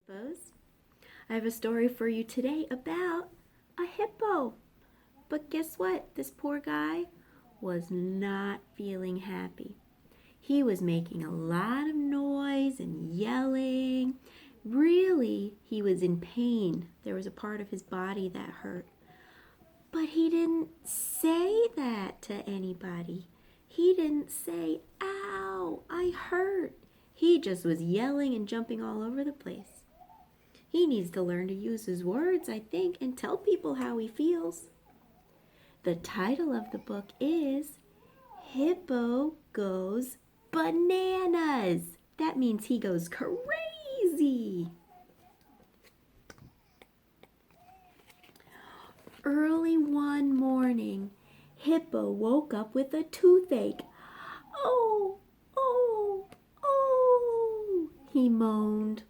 hippos. I have a story for you today about a hippo. But guess what? This poor guy was not feeling happy. He was making a lot of noise and yelling. Really, he was in pain. There was a part of his body that hurt. But he didn't say that to anybody. He didn't say, "Ow, I hurt." He just was yelling and jumping all over the place. He needs to learn to use his words, I think, and tell people how he feels. The title of the book is Hippo Goes Bananas. That means he goes crazy. Early one morning, Hippo woke up with a toothache. "Oh, oh, oh," he moaned.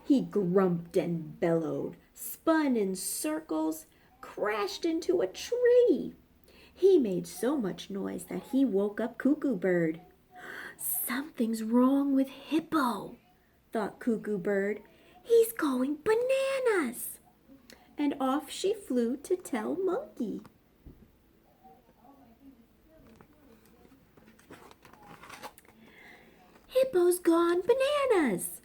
He grumped and bellowed, spun in circles, crashed into a tree. He made so much noise that he woke up Cuckoo Bird. "Something's wrong with Hippo," thought Cuckoo Bird. "He's going bananas." And off she flew to tell Monkey. "Hippo's gone bananas,"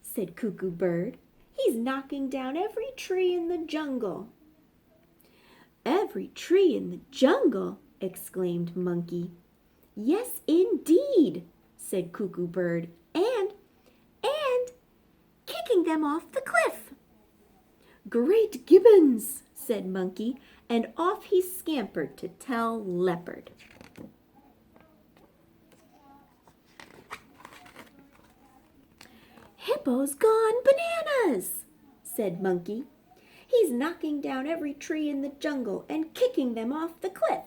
said Cuckoo Bird. "He's knocking down every tree in the jungle." "Every tree in the jungle?" exclaimed Monkey. "Yes, indeed," said Cuckoo Bird, and kicking them off the cliff." "Great Gibbons," said Monkey, and off he scampered to tell Leopard. "Hippo's gone bananas," said Monkey. "He's knocking down every tree in the jungle and kicking them off the cliff."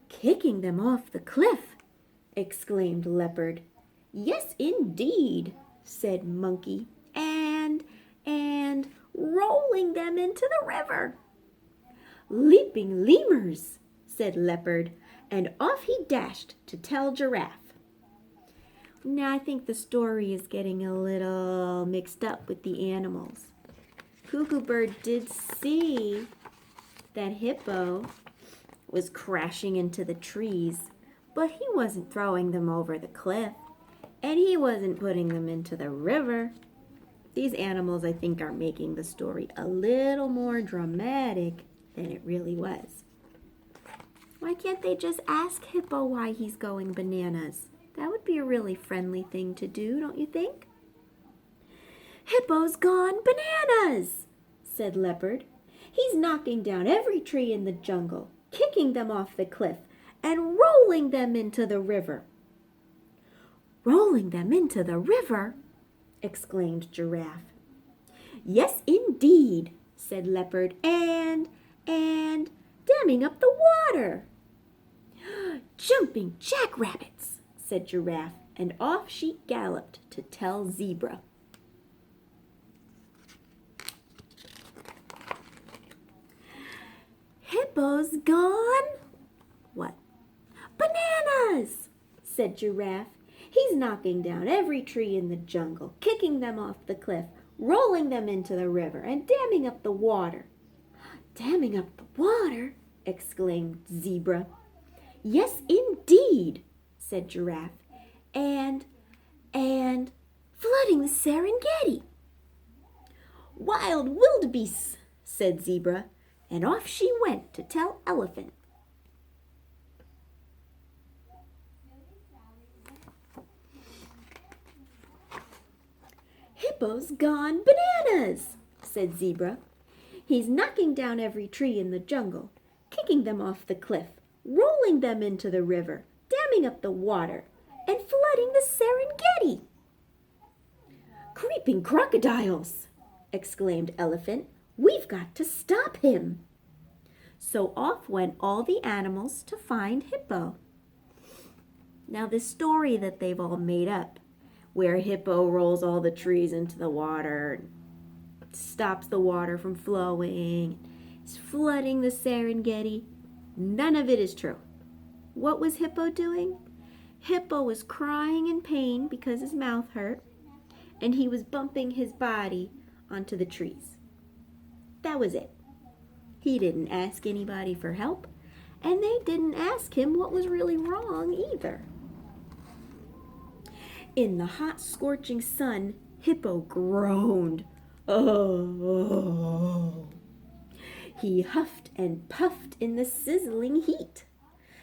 "Kicking them off the cliff?" exclaimed Leopard. "Yes, indeed," said Monkey, and rolling them into the river." "Leaping lemurs," said Leopard, and off he dashed to tell Giraffe. Now I think the story is getting a little mixed up with the animals. Cuckoo Bird did see that Hippo was crashing into the trees, but he wasn't throwing them over the cliff, and he wasn't putting them into the river. These animals, I think, are making the story a little more dramatic than it really was. Why can't they just ask Hippo why he's going bananas? That would be a really friendly thing to do, don't you think? "Hippo's gone bananas," said Leopard. "He's knocking down every tree in the jungle, kicking them off the cliff, and rolling them into the river." "Rolling them into the river?" exclaimed Giraffe. "Yes, indeed," said Leopard, and damming up the water." "Jumping jackrabbits," said Giraffe, and off she galloped to tell Zebra. "Hippo's gone—" "What?" "Bananas," said Giraffe. "He's knocking down every tree in the jungle, kicking them off the cliff, rolling them into the river, and damming up the water." "Damming up the water?" exclaimed Zebra. "Yes, indeed," said Giraffe, and flooding the Serengeti." "Wild wildebeests," said Zebra, and off she went to tell Elephant. "Hippo's gone bananas," said Zebra. "He's knocking down every tree in the jungle, kicking them off the cliff, rolling them into the river, damming up the water, and flooding the Serengeti." "Creeping crocodiles," exclaimed Elephant. "We've got to stop him." So off went all the animals to find Hippo. Now this story that they've all made up, where Hippo rolls all the trees into the water, stops the water from flowing, is flooding the Serengeti, none of it is true. What was Hippo doing? Hippo was crying in pain because his mouth hurt, and he was bumping his body onto the trees. That was it. He didn't ask anybody for help, and they didn't ask him what was really wrong either. In the hot, scorching sun, Hippo groaned. Oh. He huffed and puffed in the sizzling heat.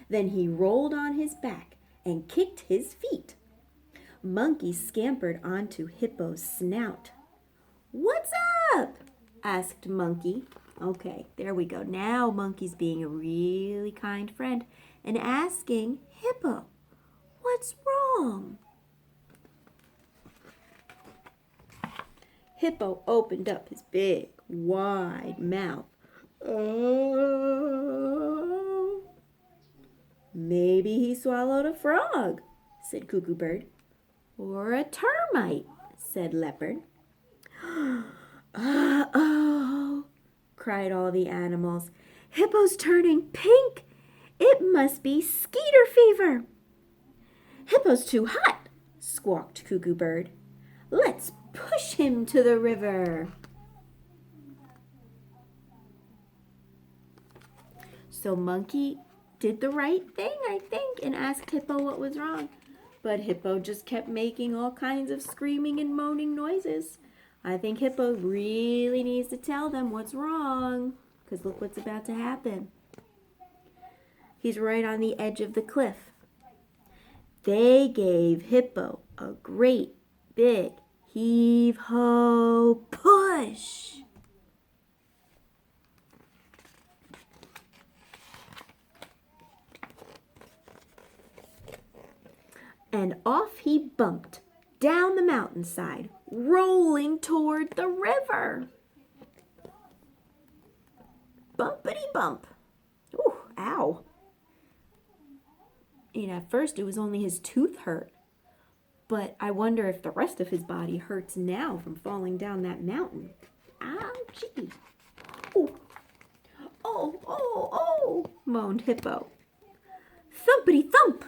Then he rolled on his back and kicked his feet. Monkey scampered onto Hippo's snout. "What's up?" asked Monkey. Okay, there we go. Now Monkey's being a really kind friend and asking Hippo, "What's wrong?" Hippo opened up his big, wide mouth. "Oh." "Maybe he swallowed a frog," said Cuckoo Bird. "Or a termite," said Leopard. "Uh-oh," cried all the animals. "Hippo's turning pink. It must be skeeter fever." "Hippo's too hot," squawked Cuckoo Bird. "Let's push him to the river." So Monkey did the right thing, I think, and asked Hippo what was wrong. But Hippo just kept making all kinds of screaming and moaning noises. I think Hippo really needs to tell them what's wrong, because look what's about to happen. He's right on the edge of the cliff. They gave Hippo a great big heave-ho push. And off he bumped down the mountainside, rolling toward the river. Bumpity bump. Ooh, ow. And at first it was only his tooth hurt. But I wonder if the rest of his body hurts now from falling down that mountain. Ouchie. Oh, oh, oh, oh, moaned Hippo. Thumpity thump.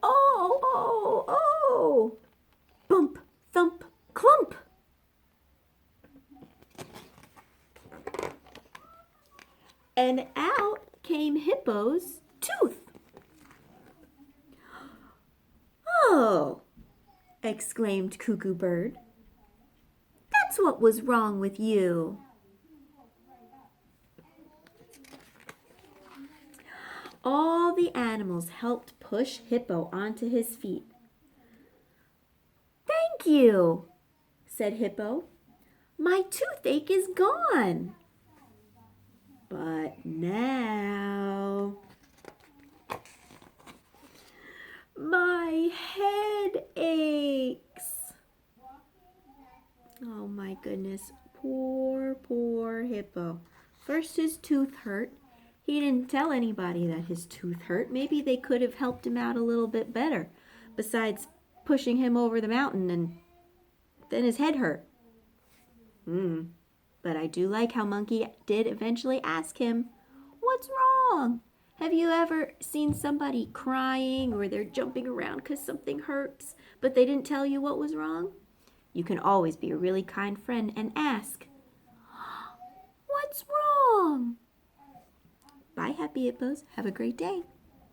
Oh, oh, oh. Bump, thump, clump. And out came Hippo's tooth. "Oh," exclaimed Cuckoo Bird. "That's what was wrong with you." All the animals helped push Hippo onto his feet. "Thank you," said Hippo. "My toothache is gone." But now my head aches. Oh my goodness, poor Hippo. First his tooth hurt. He didn't tell anybody that his tooth hurt. Maybe they could have helped him out a little bit better, besides pushing him over the mountain, and then his head hurt. But I do like how Monkey did eventually ask him, "What's wrong?" Have you ever seen somebody crying or they're jumping around because something hurts, but they didn't tell you what was wrong? You can always be a really kind friend and ask, "What's wrong?" Bye, Happy Hippos. Have a great day.